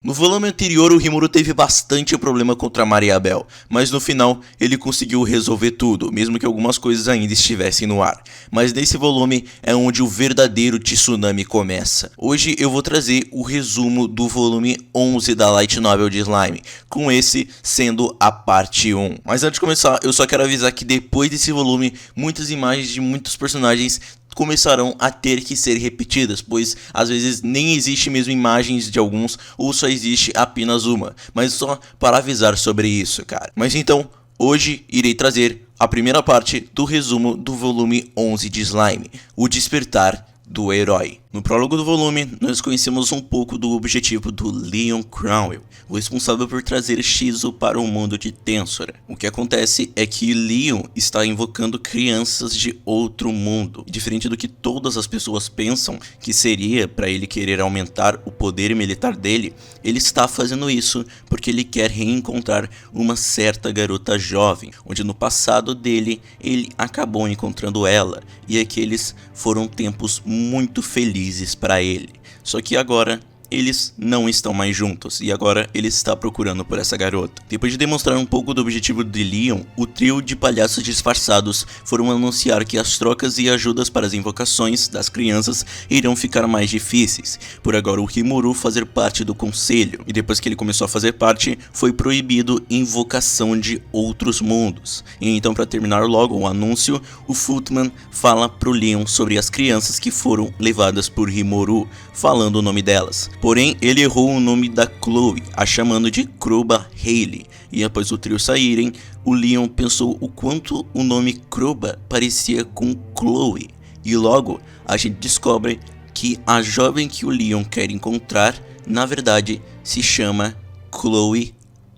No volume anterior, o Rimuru teve bastante problema contra Mariabel, mas no final ele conseguiu resolver tudo, mesmo que algumas coisas ainda estivessem no ar. Mas nesse volume é onde o verdadeiro tsunami começa. Hoje eu vou trazer o resumo do volume 11 da Light Novel de Slime, com esse sendo a parte 1. Mas antes de começar, eu só quero avisar que depois desse volume, muitas imagens de muitos personagens começarão a ter que ser repetidas, pois às vezes nem existe mesmo imagens de alguns ou só existe apenas uma, mas só para avisar sobre isso, cara. Mas então, hoje irei trazer a primeira parte do resumo do volume 11 de Slime, o despertar do herói. No prólogo do volume, nós conhecemos um pouco do objetivo do Leon Cromwell, o responsável por trazer Shizu para o mundo de Tensora. O que acontece é que Leon está invocando crianças de outro mundo. Diferente do que todas as pessoas pensam que seria para ele querer aumentar o poder militar dele, ele está fazendo isso porque ele quer reencontrar uma certa garota jovem, onde no passado dele ele acabou encontrando ela, e aqueles foram tempos muito felizes para ele. Só que agora eles não estão mais juntos e agora ele está procurando por essa garota. Depois de demonstrar um pouco do objetivo de Leon, o trio de palhaços disfarçados foram anunciar que as trocas e ajudas para as invocações das crianças irão ficar mais difíceis, por agora o Rimuru fazer parte do conselho, e depois que ele começou a fazer parte, foi proibido invocação de outros mundos. E então, para terminar logo o anúncio, o Footman fala pro Leon sobre as crianças que foram levadas por Rimuru, falando o nome delas. Porém, ele errou o nome da Chloe, a chamando de Kroba Hayley, e após o trio saírem, o Leon pensou o quanto o nome Kroba parecia com Chloe, e logo a gente descobre que a jovem que o Leon quer encontrar, na verdade, se chama Chloe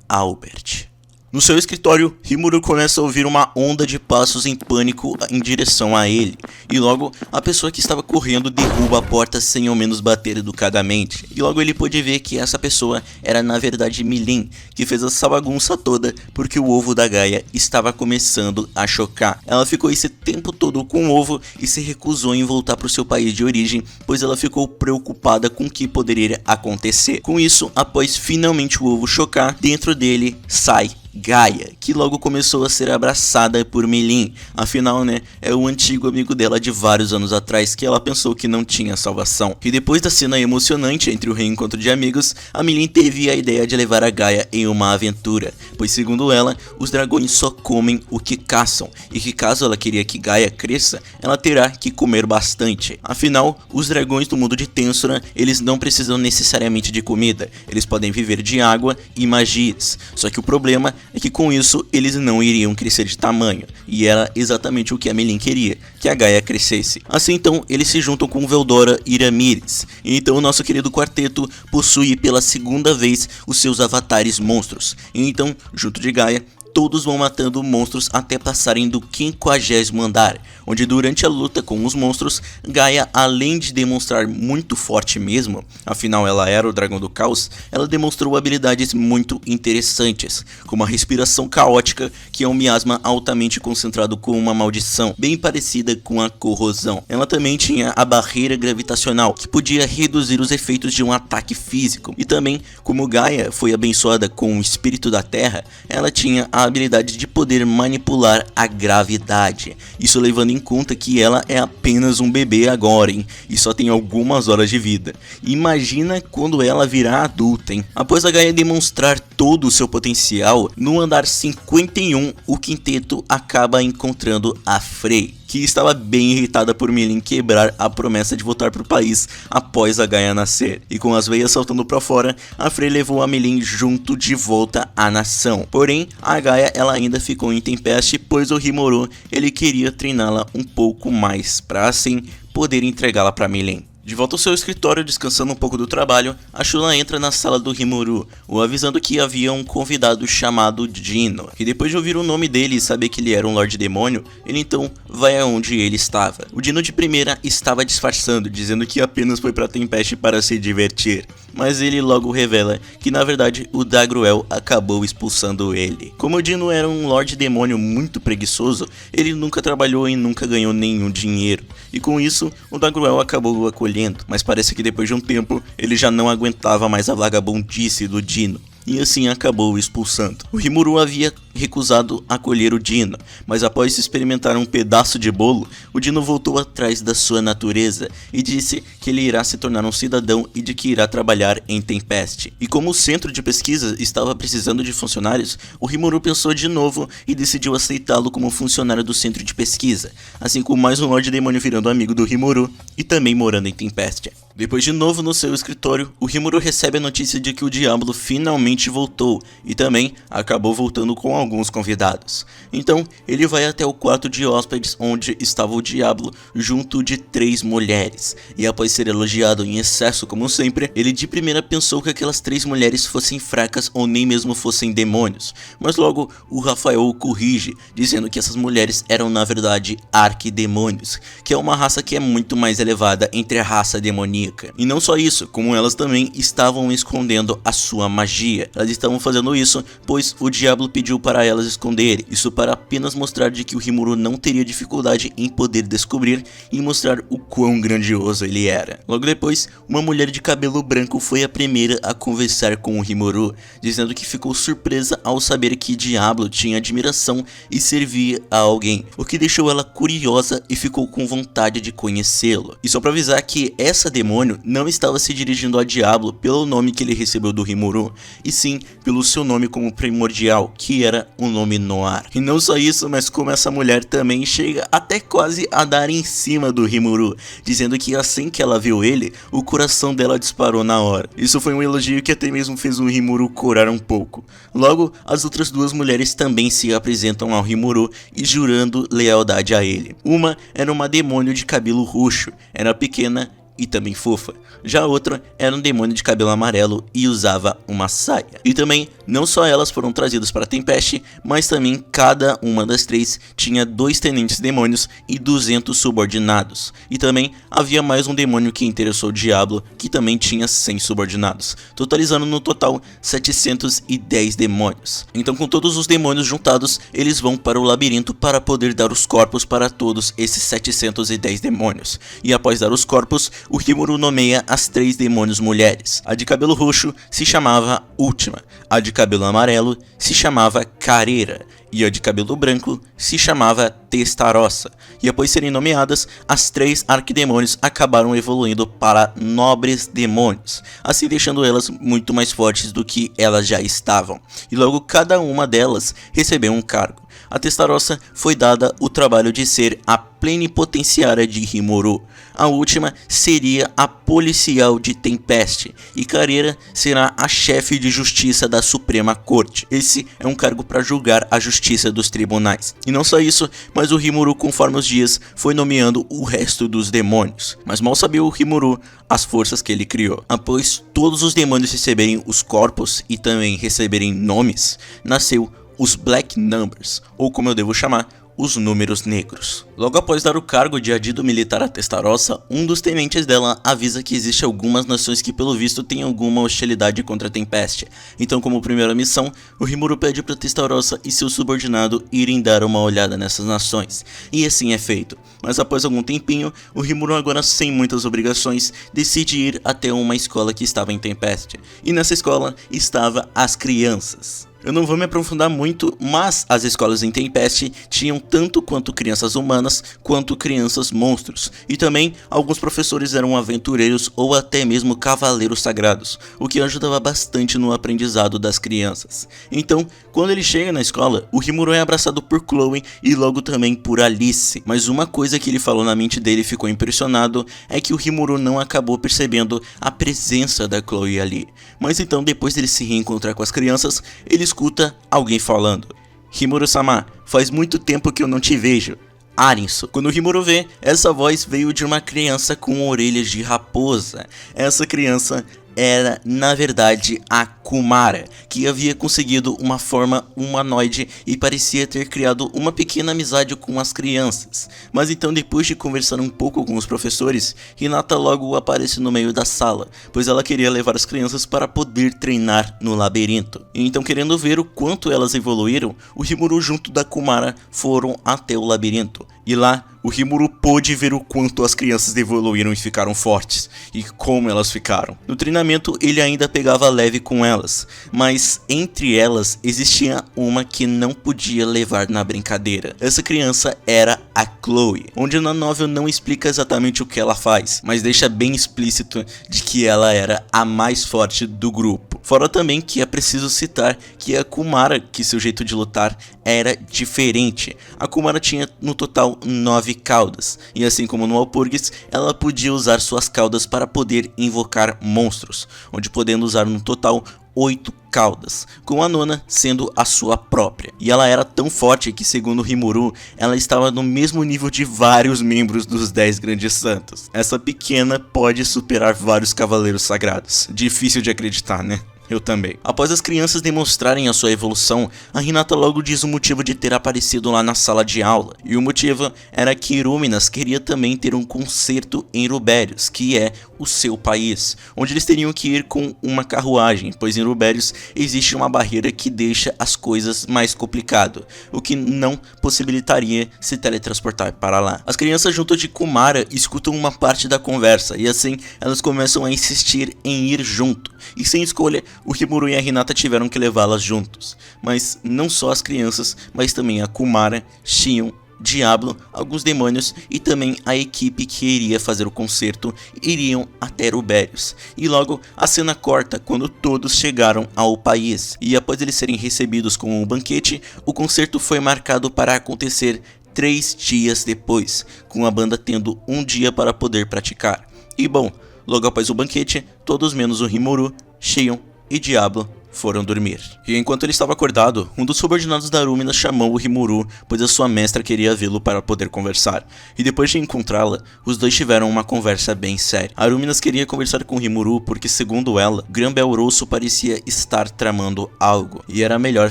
Albert. No seu escritório, Rimuru começa a ouvir uma onda de passos em pânico em direção a ele, e logo a pessoa que estava correndo derruba a porta sem ao menos bater educadamente, e logo ele pôde ver que essa pessoa era na verdade Milin, que fez essa bagunça toda porque o ovo da Gaia estava começando a chocar. Ela ficou esse tempo todo com o ovo e se recusou em voltar para o seu país de origem, pois ela ficou preocupada com o que poderia acontecer. Com isso, após finalmente o ovo chocar, dentro dele sai Gaia, que logo começou a ser abraçada por Milin, afinal, né, é o antigo amigo dela de vários anos atrás que ela pensou que não tinha salvação. E depois da cena emocionante entre o reencontro de amigos, a Milin teve a ideia de levar a Gaia em uma aventura, pois segundo ela, os dragões só comem o que caçam, e que caso ela queria que Gaia cresça, ela terá que comer bastante. Afinal, os dragões do mundo de Tensora, eles não precisam necessariamente de comida, eles podem viver de água e magias, só que o problema é que com isso eles não iriam crescer de tamanho, e era exatamente o que a Milin queria, que a Gaia crescesse. Assim então, eles se juntam com Veldora e Ramírez, e então o nosso querido quarteto possui pela segunda vez os seus avatares monstros, e então, junto de Gaia, todos vão matando monstros até passarem do 50º andar, onde durante a luta com os monstros, Gaia, além de demonstrar muito forte mesmo, afinal ela era o dragão do caos, ela demonstrou habilidades muito interessantes, como a respiração caótica, que é um miasma altamente concentrado com uma maldição, bem parecida com a corrosão. Ela também tinha a barreira gravitacional, que podia reduzir os efeitos de um ataque físico, e também, como Gaia foi abençoada com o espírito da terra, ela tinha a habilidade de poder manipular a gravidade, isso levando em conta que ela é apenas um bebê agora, hein? E só tem algumas horas de vida. Imagina quando ela virar adulta, hein? Após a Gaia demonstrar todo o seu potencial, no andar 51, o quinteto acaba encontrando a Frey, que estava bem irritada por Milin quebrar a promessa de voltar para o país após a Gaia nascer. E com as veias saltando para fora, a Frey levou a Milin junto de volta à nação. Porém, a Gaia ela ainda ficou em Tempeste, pois o Rimuru ele queria treiná-la um pouco mais, para assim poder entregá-la para Milin. De volta ao seu escritório, descansando um pouco do trabalho, a Shula entra na sala do Rimuru, o avisando que havia um convidado chamado Dino, que depois de ouvir o nome dele e saber que ele era um Lorde Demônio, ele então vai aonde ele estava. O Dino de primeira estava disfarçando, dizendo que apenas foi para Tempeste para se divertir, mas ele logo revela que na verdade o Dagruel acabou expulsando ele. Como o Dino era um Lorde Demônio muito preguiçoso, ele nunca trabalhou e nunca ganhou nenhum dinheiro, e com isso o Dagruel acabou acolhendo acolhendo, mas parece que depois de um tempo ele já não aguentava mais a vagabundice do Dino. E assim acabou o expulsando. O Rimuru havia recusado acolher o Dino, mas após experimentar um pedaço de bolo, o Dino voltou atrás da sua natureza e disse que ele irá se tornar um cidadão e de que irá trabalhar em Tempest. E como o centro de pesquisa estava precisando de funcionários, o Rimuru pensou de novo e decidiu aceitá-lo como funcionário do centro de pesquisa, assim como mais um Lorde Demônio virando amigo do Rimuru e também morando em Tempest. Depois de novo no seu escritório, o Rimuru recebe a notícia de que o Diablo finalmente voltou e também acabou voltando com alguns convidados. Então ele vai até o quarto de hóspedes onde estava o Diablo junto de 3 mulheres. E após ser elogiado em excesso como sempre, ele de primeira pensou que aquelas 3 mulheres fossem fracas ou nem mesmo fossem demônios. Mas logo o Rafael o corrige, dizendo que essas mulheres eram na verdade arquidemônios, que é uma raça que é muito mais elevada entre a raça demoníaca. E não só isso, como elas também estavam escondendo a sua magia. Elas estavam fazendo isso, pois o Diablo pediu para elas esconderem. Isso para apenas mostrar de que o Rimuru não teria dificuldade em poder descobrir e mostrar o quão grandioso ele era. Logo depois, uma mulher de cabelo branco foi a primeira a conversar com o Rimuru, dizendo que ficou surpresa ao saber que Diablo tinha admiração e servia a alguém, o que deixou ela curiosa e ficou com vontade de conhecê-lo. E só para avisar que essa demônio não estava se dirigindo a Diablo pelo nome que ele recebeu do Rimuru, e sim pelo seu nome como primordial, que era o nome Noir. E não só isso, mas como essa mulher também chega até quase a dar em cima do Rimuru, dizendo que assim que ela viu ele, o coração dela disparou na hora. Isso foi um elogio que até mesmo fez o Rimuru corar um pouco. Logo, as outras 2 mulheres também se apresentam ao Rimuru e jurando lealdade a ele. Uma era uma demônio de cabelo roxo, era pequena e também fofa. Já a outra era um demônio de cabelo amarelo e usava uma saia. E também, não só elas foram trazidas para Tempest, mas também cada uma das 3 tinha 2 tenentes demônios e 200 subordinados. E também havia mais um demônio que interessou o Diablo, que também tinha 100 subordinados, totalizando no total 710 demônios. Então, com todos os demônios juntados, eles vão para o labirinto para poder dar os corpos para todos esses 710 demônios. E após dar os corpos, o Rimuru nomeia as 3 demônios mulheres. A de cabelo roxo se chamava Última, a de cabelo amarelo se chamava Careira e a de cabelo branco se chamava Testarossa. E após serem nomeadas, as 3 arquidemônios acabaram evoluindo para nobres demônios, assim deixando elas muito mais fortes do que elas já estavam. E logo cada uma delas recebeu um cargo. A Testarossa foi dada o trabalho de ser a plenipotenciária de Rimuru. A última seria a policial de Tempest e Careira será a chefe de justiça da Suprema Corte. Esse é um cargo para julgar a justiça dos tribunais. E não só isso, mas o Rimuru, conforme os dias, foi nomeando o resto dos demônios. Mas mal sabia o Rimuru as forças que ele criou. Após todos os demônios receberem os corpos e também receberem nomes, nasceu os Black Numbers, ou como eu devo chamar, os números negros. Logo após dar o cargo de adido militar a Testarossa, um dos tenentes dela avisa que existe algumas nações que pelo visto têm alguma hostilidade contra a Tempest. Então, como primeira missão, o Rimuru pede para Testarossa e seu subordinado irem dar uma olhada nessas nações. E assim é feito. Mas após algum tempinho, o Rimuru, agora sem muitas obrigações, decide ir até uma escola que estava em Tempest. E nessa escola estava as crianças. Eu não vou me aprofundar muito, mas as escolas em Tempest tinham tanto quanto crianças humanas quanto crianças monstros, e também alguns professores eram aventureiros ou até mesmo cavaleiros sagrados, o que ajudava bastante no aprendizado das crianças. Então, quando ele chega na escola, o Rimuru é abraçado por Chloe e logo também por Alice, mas uma coisa que ele falou na mente dele e ficou impressionado é que o Rimuru não acabou percebendo a presença da Chloe ali. Mas então, depois dele se reencontrar com as crianças, ele escuta alguém falando: Rimuru-sama, faz muito tempo que eu não te vejo. Arinso. Quando o Rimuru vê, essa voz veio de uma criança com orelhas de raposa. Essa criança era, na verdade, a Kumara, que havia conseguido uma forma humanoide e parecia ter criado uma pequena amizade com as crianças. Mas então, depois de conversar um pouco com os professores, Hinata logo aparece no meio da sala, pois ela queria levar as crianças para poder treinar no labirinto. E então, querendo ver o quanto elas evoluíram, o Rimuru junto da Kumara foram até o labirinto. E lá, o Rimuru pôde ver o quanto as crianças evoluíram e ficaram fortes, e como elas ficaram. No treinamento, ele ainda pegava leve com elas, mas entre elas existia uma que não podia levar na brincadeira. Essa criança era a Chloe, onde na novel não explica exatamente o que ela faz, mas deixa bem explícito de que ela era a mais forte do grupo. Fora também que é preciso citar que a Kumara, que seu jeito de lutar era diferente. A Kumara tinha no total 9 caudas, e assim como no Walpurgis, ela podia usar suas caudas para poder invocar monstros, onde podendo usar no total 8 caudas, com a nona sendo a sua própria. E ela era tão forte que, segundo Rimuru, ela estava no mesmo nível de vários membros dos 10 grandes santos. Essa pequena pode superar vários cavaleiros sagrados. Difícil de acreditar, né? Eu também. Após as crianças demonstrarem a sua evolução, a Hinata logo diz o motivo de ter aparecido lá na sala de aula. E o motivo era que Irúminas queria também ter um concerto em Rubérios, que é o seu país, onde eles teriam que ir com uma carruagem, pois em Rubérios existe uma barreira que deixa as coisas mais complicado, o que não possibilitaria se teletransportar para lá. As crianças junto de Kumara escutam uma parte da conversa, e assim elas começam a insistir em ir junto, e sem escolha, o Rimuru e a Hinata tiveram que levá-las juntos. Mas não só as crianças, mas também a Kumara, Shion, Diablo, alguns demônios e também a equipe que iria fazer o concerto iriam até Rubérios. E logo a cena corta quando todos chegaram ao país. E após eles serem recebidos com um banquete, o concerto foi marcado para acontecer 3 dias depois, com a banda tendo um dia para poder praticar. E bom, logo após o banquete, todos menos o Rimuru, Shion e Diablo foram dormir. E enquanto ele estava acordado, um dos subordinados da Arúminas chamou o Rimuru, pois a sua mestra queria vê-lo para poder conversar. E depois de encontrá-la, os dois tiveram uma conversa bem séria. A Arúminas queria conversar com o Rimuru porque, segundo ela, Granbel Rosso parecia estar tramando algo, e era melhor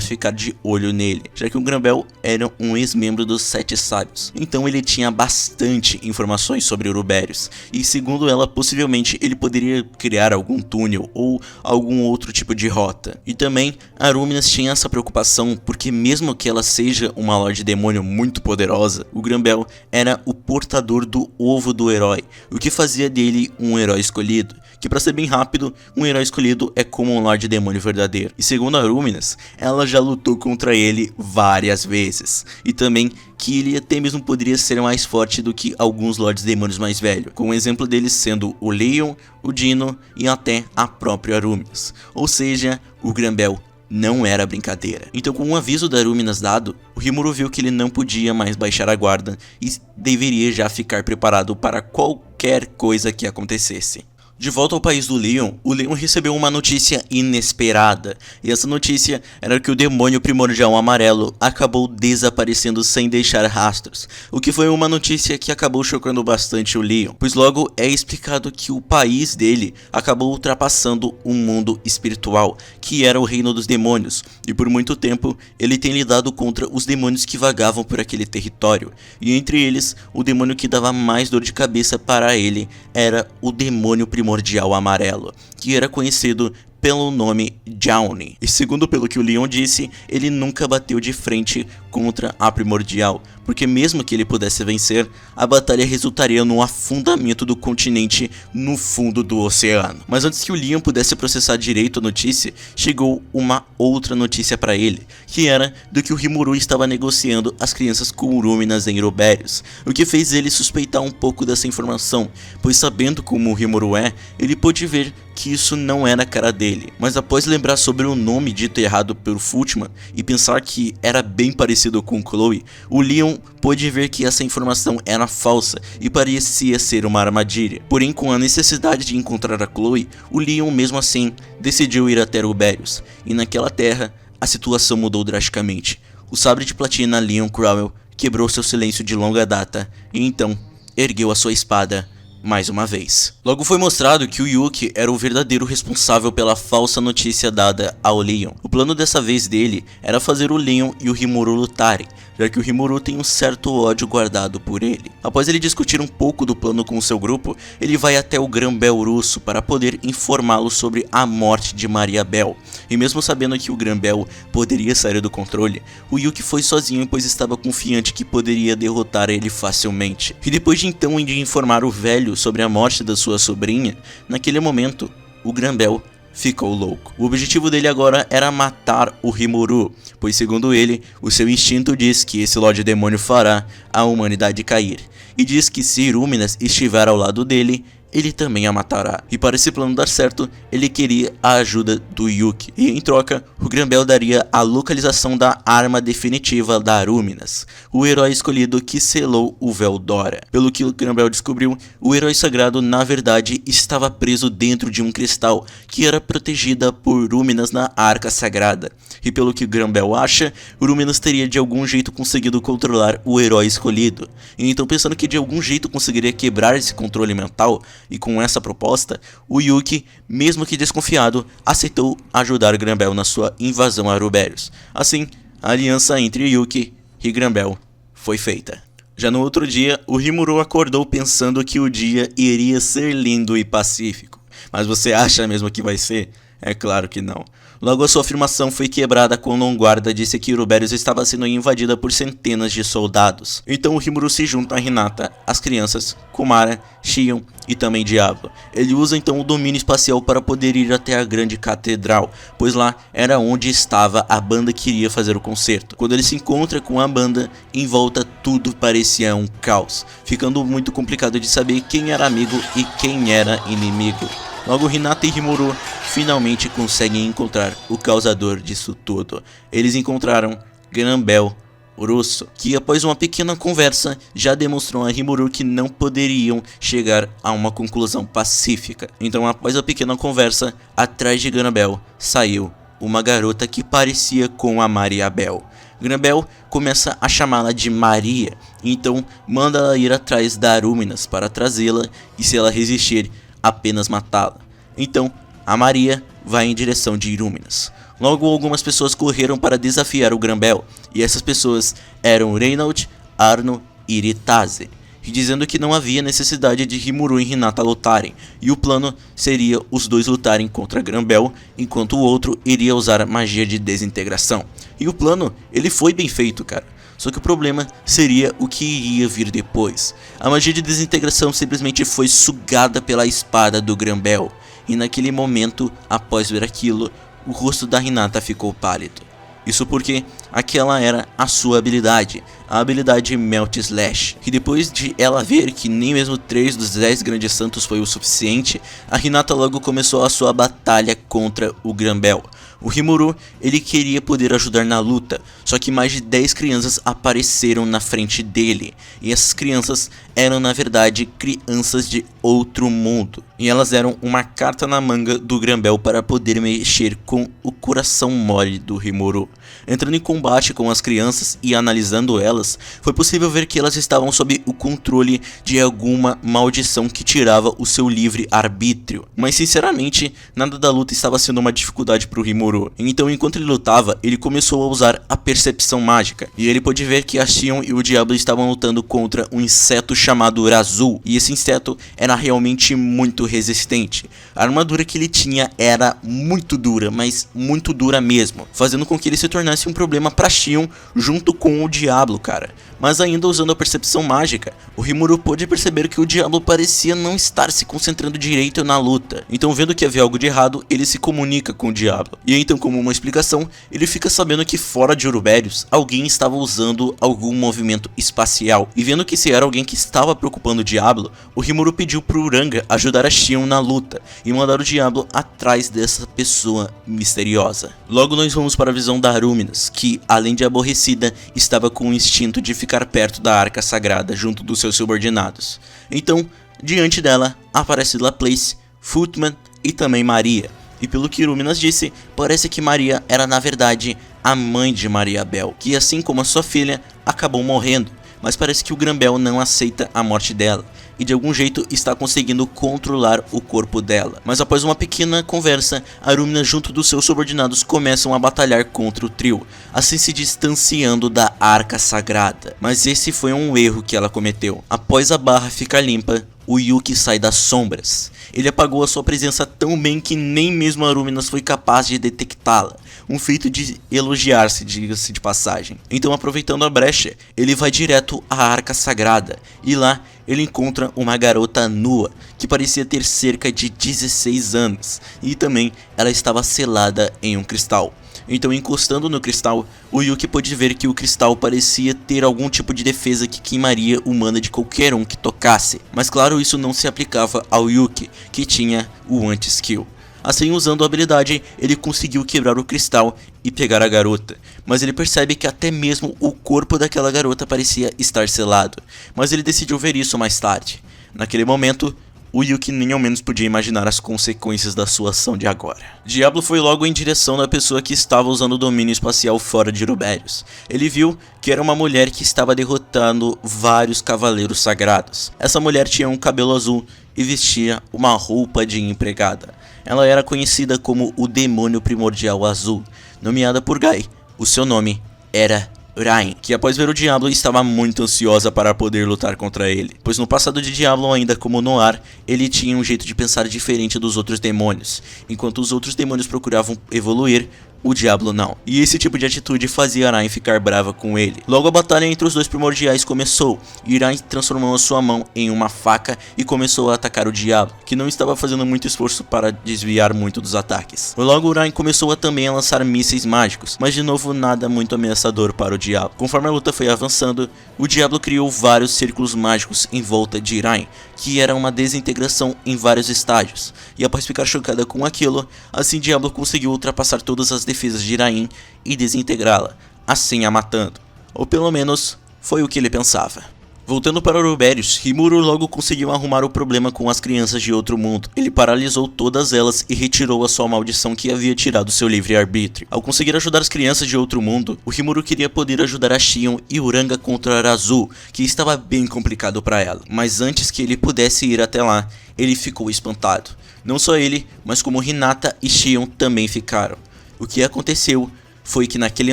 ficar de olho nele, já que o Granbel era um ex-membro dos 7 Sábios. Então ele tinha bastante informações sobre Rubérios, e segundo ela, possivelmente ele poderia criar algum túnel ou algum outro tipo de rota. E também a Arúminas tinha essa preocupação porque mesmo que ela seja uma Lorde Demônio muito poderosa, o Granbel era o portador do ovo do herói, o que fazia dele um herói escolhido, que para ser bem rápido, um herói escolhido é como um Lorde Demônio verdadeiro. E segundo a Arúminas, ela já lutou contra ele várias vezes, e também que ele até mesmo poderia ser mais forte do que alguns Lordes Demônios mais velhos, com o exemplo deles sendo o Leon, o Dino e até a própria Arúminas. Ou seja, o Granbel não era brincadeira. Então, com um aviso da Arúminas dado, o Rimuru viu que ele não podia mais baixar a guarda e deveria já ficar preparado para qualquer coisa que acontecesse. De volta ao país do Leon, o Leon recebeu uma notícia inesperada, e essa notícia era que o demônio primordial amarelo acabou desaparecendo sem deixar rastros, o que foi uma notícia que acabou chocando bastante o Leon, pois logo é explicado que o país dele acabou ultrapassando um mundo espiritual, que era o reino dos demônios, e por muito tempo ele tem lidado contra os demônios que vagavam por aquele território, e entre eles, o demônio que dava mais dor de cabeça para ele era o demônio primordial amarelo, que era conhecido pelo nome Jaune. E segundo pelo que o Leon disse, ele nunca bateu de frente contra a Primordial, porque mesmo que ele pudesse vencer, a batalha resultaria no afundamento do continente no fundo do oceano. Mas antes que o Leon pudesse processar direito a notícia, chegou uma outra notícia para ele, que era do que o Rimuru estava negociando as crianças com Urúminas em Rubérios, o que fez ele suspeitar um pouco dessa informação, pois sabendo como o Rimuru é, ele pôde ver que isso não era a cara dele, mas após lembrar sobre o nome dito errado pelo Fultman e pensar que era bem parecido com Chloe, o Leon pôde ver que essa informação era falsa e parecia ser uma armadilha. Porém, com a necessidade de encontrar a Chloe, o Leon mesmo assim decidiu ir até Rubérios, e naquela terra a situação mudou drasticamente. O sabre de platina Leon Crowell quebrou seu silêncio de longa data e então ergueu a sua espada mais uma vez. Logo foi mostrado que o Yuki era o verdadeiro responsável pela falsa notícia dada ao Leon. O plano dessa vez dele era fazer o Leon e o Rimuru lutarem, já que o Rimuru tem um certo ódio guardado por ele. Após ele discutir um pouco do plano com seu grupo, ele vai até o Gran-Bel russo para poder informá-lo sobre a morte de Maria Bell. E mesmo sabendo que o Gran-Bel poderia sair do controle, o Yuki foi sozinho pois estava confiante que poderia derrotar ele facilmente. E depois de então de informar o velho sobre a morte da sua sobrinha, naquele momento, o Gran-Bel ficou louco. O objetivo dele agora era matar o Rimuru, pois segundo ele, o seu instinto diz que esse Lorde Demônio fará a humanidade cair, e diz que se Irúminas estiver ao lado dele, ele também a matará. E para esse plano dar certo, ele queria a ajuda do Yuki. E em troca, o Gran-Bel daria a localização da arma definitiva da Arúminas, o herói escolhido que selou o Véu Dora. Pelo que o Gran-Bel descobriu, o herói sagrado na verdade estava preso dentro de um cristal que era protegida por Rúminas na Arca Sagrada. E pelo que o Gran-Bel acha, Rúminas teria de algum jeito conseguido controlar o herói escolhido. E então, pensando que de algum jeito conseguiria quebrar esse controle mental, e com essa proposta, o Yuki, mesmo que desconfiado, aceitou ajudar Gran-Bel na sua invasão a Rubérios. Assim, a aliança entre Yuki e Gran-Bel foi feita. Já no outro dia, o Rimuru acordou pensando que o dia iria ser lindo e pacífico. Mas você acha mesmo que vai ser? É claro que não. Logo a sua afirmação foi quebrada quando um guarda disse que Rubérios estava sendo invadida por centenas de soldados. Então o Rimuru se junta a Hinata, as crianças, Kumara, Shion e também Diablo. Ele usa então o domínio espacial para poder ir até a grande catedral, pois lá era onde estava a banda que iria fazer o concerto. Quando ele se encontra com a banda, em volta tudo parecia um caos, ficando muito complicado de saber quem era amigo e quem era inimigo. Logo Hinata e Rimuru finalmente conseguem encontrar o causador disso tudo. Eles encontraram Gran-Bel russo, que após uma pequena conversa já demonstrou a Rimuru que não poderiam chegar a uma conclusão pacífica. Então após a pequena conversa, atrás de Gran-Bel saiu uma garota que parecia com a Maria Bell. Gran-Bel começa a chamá-la de Maria, então manda ela ir atrás da Arúminas para trazê-la e se ela resistir, apenas matá-la. Então, a Maria vai em direção de Irúminas. Logo, algumas pessoas correram para desafiar o Gran-Bel, e essas pessoas eram Reynald, Arno e Ritase, dizendo que não havia necessidade de Rimuru e Hinata lutarem, e o plano seria os dois lutarem contra Gran-Bel, enquanto o outro iria usar a magia de desintegração. E o plano, ele foi bem feito, cara. Só que o problema seria o que iria vir depois. A magia de desintegração simplesmente foi sugada pela espada do Gran-Bel. E naquele momento, após ver aquilo, o rosto da Hinata ficou pálido. Isso porque aquela era a sua habilidade, a habilidade Melt Slash. E depois de ela ver que nem mesmo 3 dos 10 grandes santos foi o suficiente, a Hinata logo começou a sua batalha contra o Gran-Bel. O Rimuru, ele queria poder ajudar na luta, só que mais de 10 crianças apareceram na frente dele. E essas crianças eram na verdade crianças de outro mundo. E elas deram uma carta na manga do Gran-Bel para poder mexer com o coração mole do Rimuru. Entrando em combate com as crianças e analisando elas, foi possível ver que elas estavam sob o controle de alguma maldição que tirava o seu livre arbítrio. Mas sinceramente, nada da luta estava sendo uma dificuldade para o Rimuru. Então enquanto ele lutava, ele começou a usar a percepção mágica. E ele pôde ver que a Shion e o Diablo estavam lutando contra um inseto chamado Razul. E esse inseto era realmente muito resistente. A armadura que ele tinha era muito dura, mas muito dura mesmo, fazendo com que ele se tornasse um problema para Shion junto com o Diablo, cara. Mas ainda usando a percepção mágica, o Rimuru pôde perceber que o Diablo parecia não estar se concentrando direito na luta. Então, vendo que havia algo de errado, ele se comunica com o Diablo. E então, como uma explicação, ele fica sabendo que fora de Rubérios, alguém estava usando algum movimento espacial. E vendo que se era alguém que estava preocupando o Diablo, o Rimuru pediu pro Uranga ajudar a Shion na luta e mandar o Diablo atrás dessa pessoa misteriosa. Logo nós vamos para a visão da Arúminas, que, além de aborrecida, estava com o instinto de ficar perto da Arca Sagrada junto dos seus subordinados. Então, diante dela, aparece Laplace, Footman e também Maria. E pelo que Irúminas disse, parece que Maria era na verdade a mãe de Maria Bell, que assim como a sua filha, acabou morrendo. Mas parece que o Gran-Bel não aceita a morte dela. e de algum jeito está conseguindo controlar o corpo dela. Mas após uma pequena conversa, Arumina junto dos seus subordinados começam a batalhar contra o trio, assim se distanciando da Arca Sagrada. Mas esse foi um erro que ela cometeu. Após a barra ficar limpa, o Yuki sai das sombras. Ele apagou a sua presença tão bem que nem mesmo Aruminas foi capaz de detectá-la. Um feito de elogiar-se, diga-se de passagem. Então, aproveitando a brecha, ele vai direto à Arca Sagrada. E lá, ele encontra uma garota nua, que parecia ter cerca de 16 anos. E também, ela estava selada em um cristal. Então, encostando no cristal, o Yuki pôde ver que o cristal parecia ter algum tipo de defesa que queimaria o mana de qualquer um que tocasse. Mas claro, isso não se aplicava ao Yuki, que tinha o anti-skill. Assim, usando a habilidade, ele conseguiu quebrar o cristal e pegar a garota. Mas ele percebe que até mesmo o corpo daquela garota parecia estar selado. Mas ele decidiu ver isso mais tarde. Naquele momento, o Yuki nem ao menos podia imaginar as consequências da sua ação de agora. Diablo foi logo em direção da pessoa que estava usando o domínio espacial fora de Rubérios. Ele viu que era uma mulher que estava derrotando vários cavaleiros sagrados. Essa mulher tinha um cabelo azul e vestia uma roupa de empregada. Ela era conhecida como o Demônio Primordial Azul, nomeada por Guy. O seu nome era Rain, que após ver o Diablo estava muito ansiosa para poder lutar contra ele, pois no passado de Diablo, ainda como Noir, ele tinha um jeito de pensar diferente dos outros demônios. Enquanto os outros demônios procuravam evoluir, o Diablo não. E esse tipo de atitude fazia Rain ficar brava com ele. Logo a batalha entre os dois primordiais começou, e Rain transformou a sua mão em uma faca e começou a atacar o Diablo, que não estava fazendo muito esforço para desviar muito dos ataques. Logo Rain começou também a lançar mísseis mágicos, mas de novo nada muito ameaçador para o Diablo. Conforme a luta foi avançando, o Diablo criou vários círculos mágicos em volta de Rain, que era uma desintegração em vários estágios. E após ficar chocada com aquilo, assim Diablo conseguiu ultrapassar todas as defesas de Rain e desintegrá-la, assim a matando. Ou pelo menos, foi o que ele pensava. Voltando para Rubérios, Rimuru logo conseguiu arrumar o problema com as crianças de outro mundo. Ele paralisou todas elas e retirou a sua maldição que havia tirado seu livre-arbítrio. Ao conseguir ajudar as crianças de outro mundo, o Rimuru queria poder ajudar a Shion e Uranga contra Arazu, que estava bem complicado para ela. Mas antes que ele pudesse ir até lá, ele ficou espantado. Não só ele, mas como Hinata e Shion também ficaram. O que aconteceu foi que naquele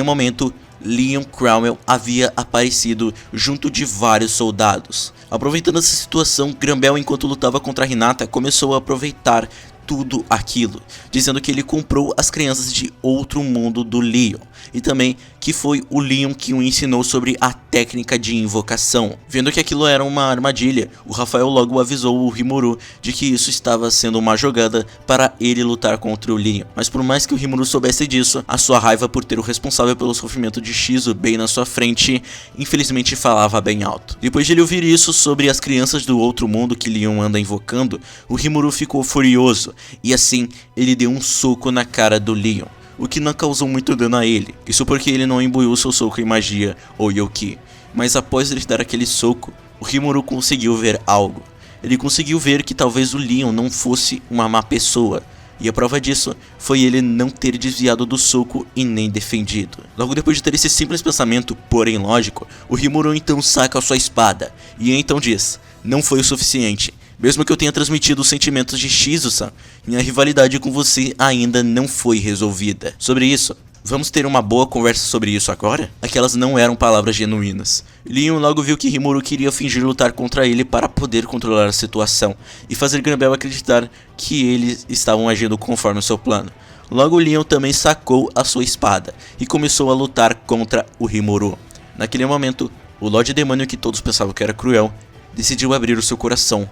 momento, Leon Cromwell havia aparecido junto de vários soldados. Aproveitando essa situação, Grambel, enquanto lutava contra Hinata, começou a aproveitar tudo aquilo, dizendo que ele comprou as crianças de outro mundo do Leon, e também que foi o Leon que o ensinou sobre a técnica de invocação. Vendo que aquilo era uma armadilha, o Rafael logo avisou o Rimuru de que isso estava sendo uma jogada para ele lutar contra o Leon. Mas por mais que o Rimuru soubesse disso, a sua raiva por ter o responsável pelo sofrimento de Shizu bem na sua frente, infelizmente falava bem alto. Depois de ele ouvir isso sobre as crianças do outro mundo que Leon anda invocando, o Rimuru ficou furioso, e assim ele deu um soco na cara do Leon, o que não causou muito dano a ele. Isso porque ele não imbuiu seu soco em magia ou Yoki. Mas após ele dar aquele soco, o Rimuru conseguiu ver algo. Ele conseguiu ver que talvez o Leon não fosse uma má pessoa. E a prova disso foi ele não ter desviado do soco e nem defendido. Logo depois de ter esse simples pensamento, porém lógico, o Rimuru então saca a sua espada. E então diz: não foi o suficiente. Mesmo que eu tenha transmitido os sentimentos de Shizu-san, minha rivalidade com você ainda não foi resolvida. Sobre isso, vamos ter uma boa conversa sobre isso agora? Aquelas não eram palavras genuínas. Leon logo viu que Rimuru queria fingir lutar contra ele para poder controlar a situação e fazer Grambel acreditar que eles estavam agindo conforme o seu plano. Logo Leon também sacou a sua espada e começou a lutar contra o Rimuru. Naquele momento, o Lorde Demônio, que todos pensavam que era cruel, decidiu abrir o seu coração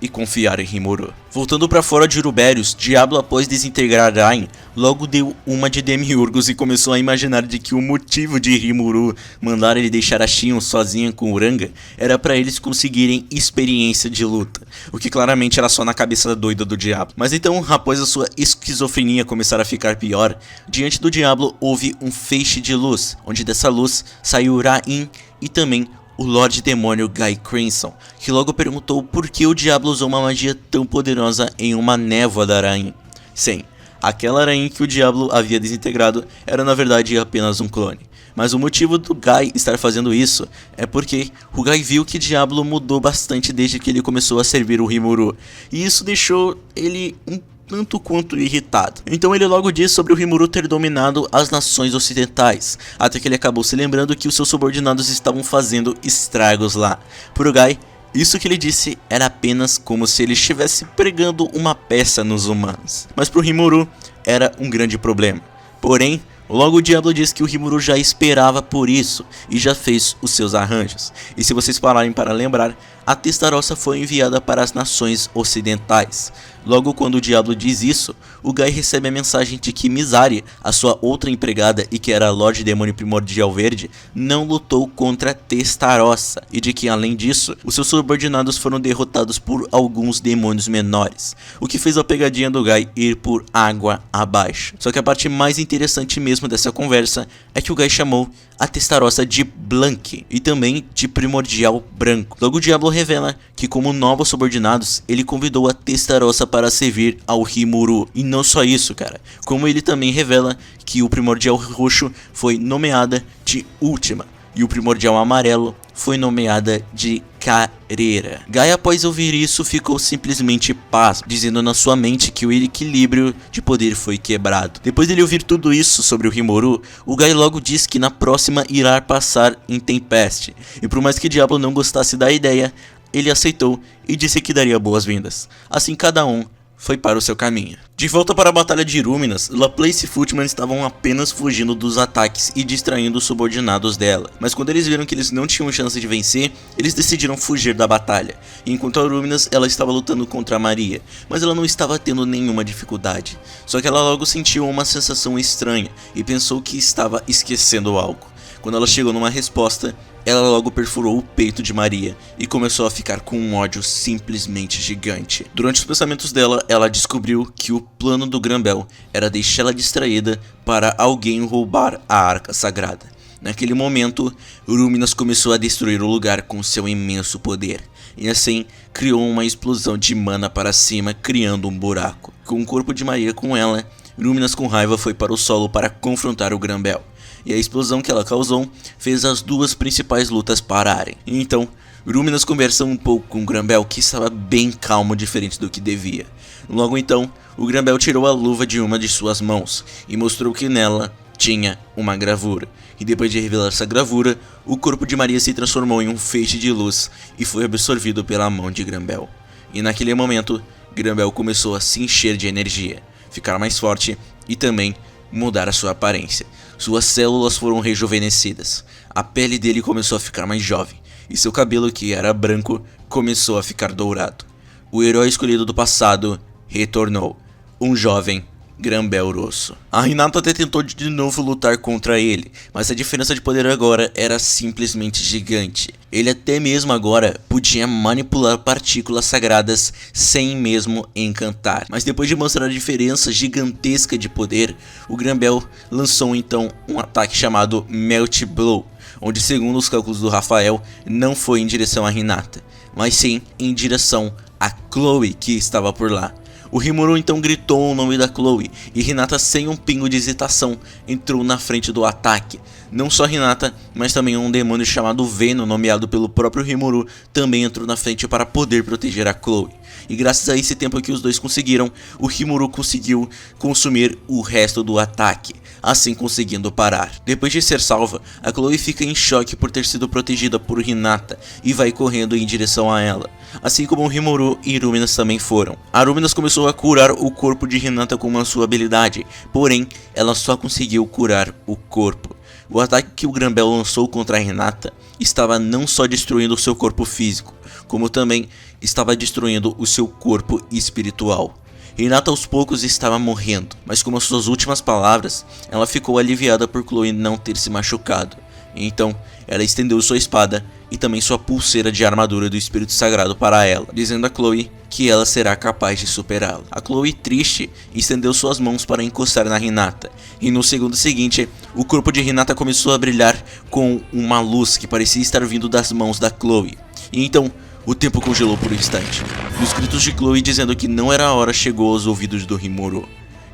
e confiar em Rimuru. Voltando para fora de Rubérios, Diablo, após desintegrar Rain, logo deu uma de Demiurgos e começou a imaginar de que o motivo de Rimuru mandar ele deixar a Shion sozinha com Uranga era para eles conseguirem experiência de luta, o que claramente era só na cabeça doida do Diablo. Mas então, após a sua esquizofrenia começar a ficar pior, diante do Diablo houve um feixe de luz, onde dessa luz saiu Rain e também o Lorde Demônio Guy Crimson, que logo perguntou por que o Diablo usou uma magia tão poderosa em uma névoa da Rain. Sim, Aquela aranha que o Diablo havia desintegrado era na verdade apenas um clone. Mas o motivo do Guy estar fazendo isso é porque o Guy viu que Diablo mudou bastante desde que ele começou a servir o Rimuru, e isso deixou ele um tanto quanto irritado. Então ele logo disse sobre o Rimuru ter dominado as nações ocidentais, até que ele acabou se lembrando que os seus subordinados estavam fazendo estragos lá. Pro Guy, isso que ele disse era apenas como se ele estivesse pregando uma peça nos humanos. Mas pro Rimuru era um grande problema. Porém, logo o Diablo diz que o Rimuru já esperava por isso e já fez os seus arranjos. E se vocês pararem para lembrar, a Testarossa foi enviada para as nações ocidentais. Logo quando o Diablo diz isso, o Guy recebe a mensagem de que Mizari, a sua outra empregada e que era a Lorde Demônio Primordial Verde, não lutou contra Testarossa, e de que além disso, os seus subordinados foram derrotados por alguns demônios menores, o que fez a pegadinha do Guy ir por água abaixo. Só que a parte mais interessante mesmo dessa conversa é que o Guy chamou a Testarossa de Blank e também de Primordial Branco. Logo o Diablo revela que como novos subordinados, ele convidou a Testarossa para servir ao Rimuru. E não só isso, cara, como ele também revela que o Primordial Roxo foi nomeada de Última e o Primordial Amarelo foi nomeada de Carreira. Guy, após ouvir isso, ficou simplesmente pasmo, dizendo na sua mente que o equilíbrio de poder foi quebrado. Depois dele ouvir tudo isso sobre o Rimuru, o Guy logo diz que na próxima irá passar em Tempest. E por mais que Diablo não gostasse da ideia, ele aceitou e disse que daria boas-vindas. Assim cada um foi para o seu caminho. De volta para a Batalha de Irúminas, Laplace e Footman estavam apenas fugindo dos ataques e distraindo os subordinados dela. Mas quando eles viram que eles não tinham chance de vencer, eles decidiram fugir da batalha. E enquanto a Irúminas, ela estava lutando contra a Maria, mas ela não estava tendo nenhuma dificuldade. Só que ela logo sentiu uma sensação estranha e pensou que estava esquecendo algo. Quando ela chegou numa resposta, ela logo perfurou o peito de Maria e começou a ficar com um ódio simplesmente gigante. Durante os pensamentos dela, ela descobriu que o plano do Granbel era deixá-la distraída para alguém roubar a Arca Sagrada. Naquele momento, Irúminas começou a destruir o lugar com seu imenso poder, e assim criou uma explosão de mana para cima, criando um buraco. Com o corpo de Maria com ela, Irúminas com raiva foi para o solo para confrontar o Granbel. E a explosão que ela causou fez as duas principais lutas pararem. E então, Irúminas conversou um pouco com o Granbel, que estava bem calmo, diferente do que devia. Logo então, o Granbel tirou a luva de uma de suas mãos e mostrou que nela tinha uma gravura. E depois de revelar essa gravura, o corpo de Maria se transformou em um feixe de luz e foi absorvido pela mão de Granbel. E naquele momento, Granbel começou a se encher de energia, ficar mais forte e também mudar a sua aparência. Suas células foram rejuvenescidas, a pele dele começou a ficar mais jovem, e seu cabelo, que era branco, começou a ficar dourado. O herói escolhido do passado retornou, um jovem Granbel Rosso. A Hinata até tentou de novo lutar contra ele, mas a diferença de poder agora era simplesmente gigante. Ele até mesmo agora podia manipular partículas sagradas sem mesmo encantar. Mas depois de mostrar a diferença gigantesca de poder, o Granbel lançou então um ataque chamado Melt Blow, onde segundo os cálculos do Rafael, não foi em direção a Hinata, mas sim em direção a Chloe, que estava por lá. O Rimuru então gritou o nome da Chloe, e Hinata, sem um pingo de hesitação, entrou na frente do ataque. Não só Hinata, mas também um demônio chamado Venom, nomeado pelo próprio Rimuru, também entrou na frente para poder proteger a Chloe. E graças a esse tempo que os dois conseguiram, o Rimuru conseguiu consumir o resto do ataque, assim conseguindo parar. Depois de ser salva, a Chloe fica em choque por ter sido protegida por Hinata e vai correndo em direção a ela, assim como o Rimuru e Irúminas também foram. A Irúminas começou a curar o corpo de Hinata com a sua habilidade, porém ela só conseguiu curar o corpo. O ataque que o Granbel lançou contra a Hinata estava não só destruindo o seu corpo físico, como também estava destruindo o seu corpo espiritual. Hinata aos poucos estava morrendo, mas com as suas últimas palavras, ela ficou aliviada por Chloe não ter se machucado. Então, ela estendeu sua espada e também sua pulseira de armadura do Espírito Sagrado para ela, dizendo a Chloe que ela será capaz de superá-la. A Chloe, triste, estendeu suas mãos para encostar na Hinata, e no segundo seguinte, o corpo de Hinata começou a brilhar com uma luz que parecia estar vindo das mãos da Chloe. E então, o tempo congelou por um instante, e os gritos de Chloe dizendo que não era a hora chegou aos ouvidos do Rimuru.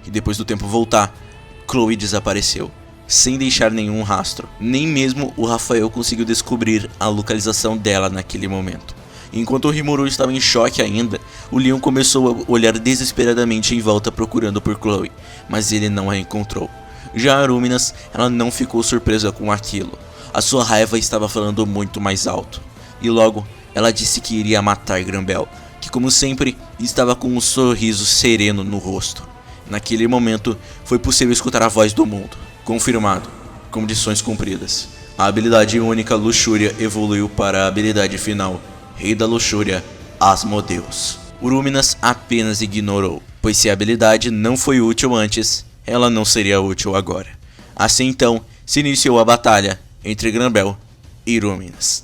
e depois do tempo voltar, Chloe desapareceu, sem deixar nenhum rastro. Nem mesmo o Rafael conseguiu descobrir a localização dela naquele momento. Enquanto o Rimuru estava em choque ainda, o Leon começou a olhar desesperadamente em volta procurando por Chloe, mas ele não a encontrou. Já a Ruminas, ela não ficou surpresa com aquilo. A sua raiva estava falando muito mais alto. E logo, ela disse que iria matar Granbel, que como sempre, estava com um sorriso sereno no rosto. Naquele momento, foi possível escutar a voz do mundo. Confirmado. Condições cumpridas. A habilidade única Luxúria evoluiu para a habilidade final, Rei da Luxúria, Asmodeus. Ruminas apenas ignorou, pois se a habilidade não foi útil antes, ela não seria útil agora. Assim então, se iniciou a batalha entre Granbel e Ruminas.